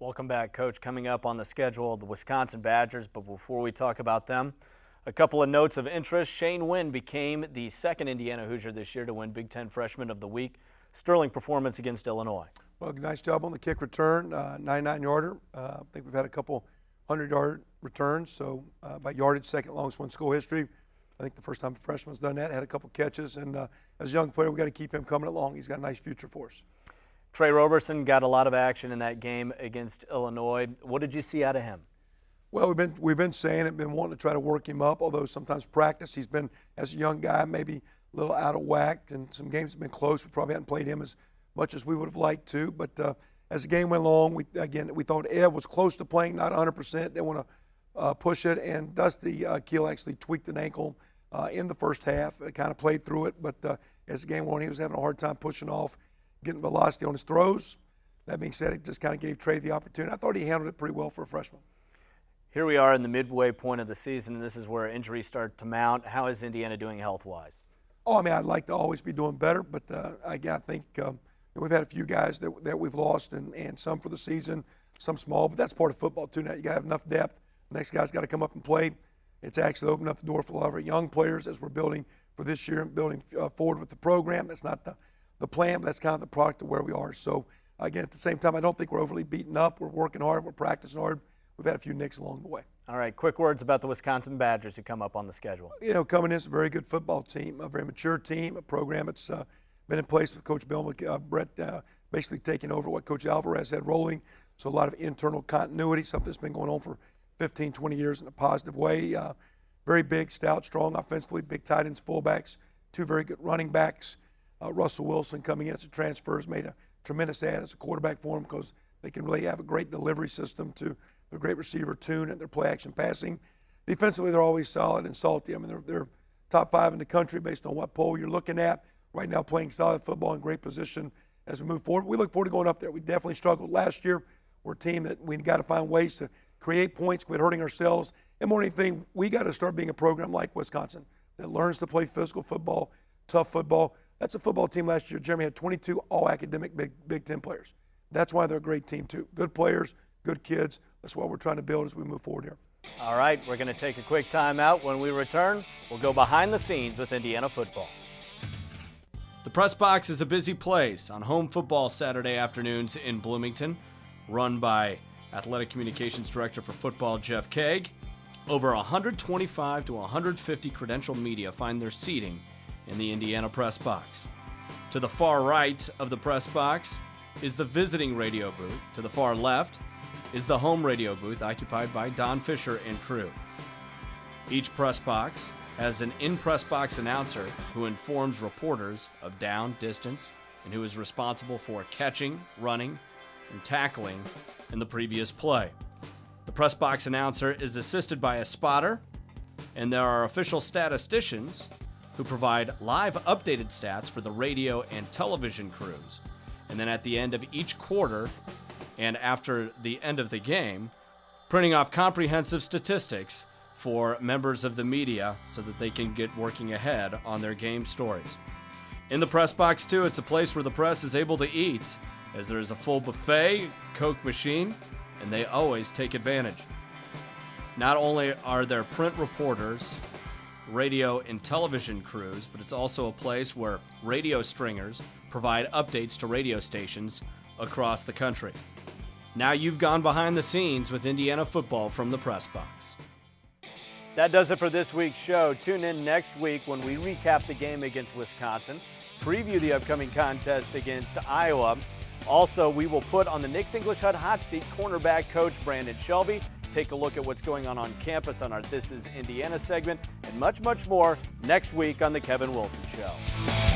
Welcome back, Coach. Coming up on the schedule, the Wisconsin Badgers, but before we talk about them, a couple of notes of interest. Shane Wynn became the second Indiana Hoosier this year to win Big Ten Freshman of the Week. Sterling performance against Illinois. Well, nice job on the kick return, 99-yarder. I think we've had a couple 100-yard returns, so by yardage, second longest one in school history. I think the first time a freshman's done that, had a couple catches, and as a young player, we've got to keep him coming along. He's got a nice future for us. Trey Roberson got a lot of action in that game against Illinois. What did you see out of him? Well, we've been saying it, been wanting to try to work him up, although sometimes practice, he's been, as a young guy, maybe a little out of whack, and some games have been close. We probably hadn't played him as much as we would have liked to, but as the game went along, we thought Ed was close to playing, not 100%. They want to push it, and Dusty Keel actually tweaked an ankle in the first half. It kind of played through it, but as the game went on, he was having a hard time pushing off, getting velocity on his throws. That being said, it just kind of gave Trey the opportunity. I thought he handled it pretty well for a freshman. Here we are in the midway point of the season, and this is where injuries start to mount. How is Indiana doing health-wise? Oh, I mean, I'd like to always be doing better, but again, I think we've had a few guys that we've lost, and some for the season, some small, but that's part of football too. Now you got to have enough depth. The next guy's got to come up and play. It's actually opened up the door for a lot of our young players as we're building for this year and building forward with the program. That's not the plan, but that's kind of the product of where we are. So again, at the same time, I don't think we're overly beaten up. We're working hard. We're practicing hard. We've had a few nicks along the way. All right, quick words about the Wisconsin Badgers who come up on the schedule. You know, coming in, it's a very good football team, a very mature team, a program that's been in place with Coach Bill Brett basically taking over what Coach Alvarez had rolling. So a lot of internal continuity, something that's been going on for 15, 20 years in a positive way. Very big, stout, strong offensively, big tight ends, fullbacks, two very good running backs. Russell Wilson coming in as a transfer has made a tremendous add as a quarterback for them because they can really have a great delivery system to their great receiver tune and their play action passing. Defensively, they're always solid and salty. I mean, they're top 5 in the country based on what poll you're looking at. Right now, playing solid football in great position as we move forward. We look forward to going up there. We definitely struggled last year. We're a team that we got to find ways to create points, quit hurting ourselves. And more than anything, we got to start being a program like Wisconsin that learns to play physical football, tough football. That's a football team last year. Jeremy had 22 all-academic Big Ten players. That's why they're a great team, too. Good players, good kids. That's what we're trying to build as we move forward here. All right, we're going to take a quick timeout. When we return, we'll go behind the scenes with Indiana football. The Press Box is a busy place on home football Saturday afternoons in Bloomington, run by Athletic Communications Director for Football Jeff Kaag. Over 125 to 150 credentialed media find their seating in the Indiana Press Box. To the far right of the Press Box is the visiting radio booth. To the far left is the home radio booth occupied by Don Fisher and crew. Each press box has an in-press box announcer who informs reporters of down, distance, and who is responsible for catching, running, and tackling in the previous play. The press box announcer is assisted by a spotter, and there are official statisticians who provide live updated stats for the radio and television crews. And then at the end of each quarter and after the end of the game, printing off comprehensive statistics for members of the media so that they can get working ahead on their game stories. In the press box, too, it's a place where the press is able to eat, as there is a full buffet, Coke machine, and they always take advantage. Not only are there print reporters, radio and television crews, but it's also a place where radio stringers provide updates to radio stations across the country. Now you've gone behind the scenes with Indiana football from the Press Box. That does it for this week's show. Tune in next week when we recap the game against Wisconsin, preview the upcoming contest against Iowa. Also, we will put on the Nick's English Hut hot seat cornerback coach Brandon Shelby, take a look at what's going on campus on our This Is Indiana segment, and much, much more next week on The Kevin Wilson Show.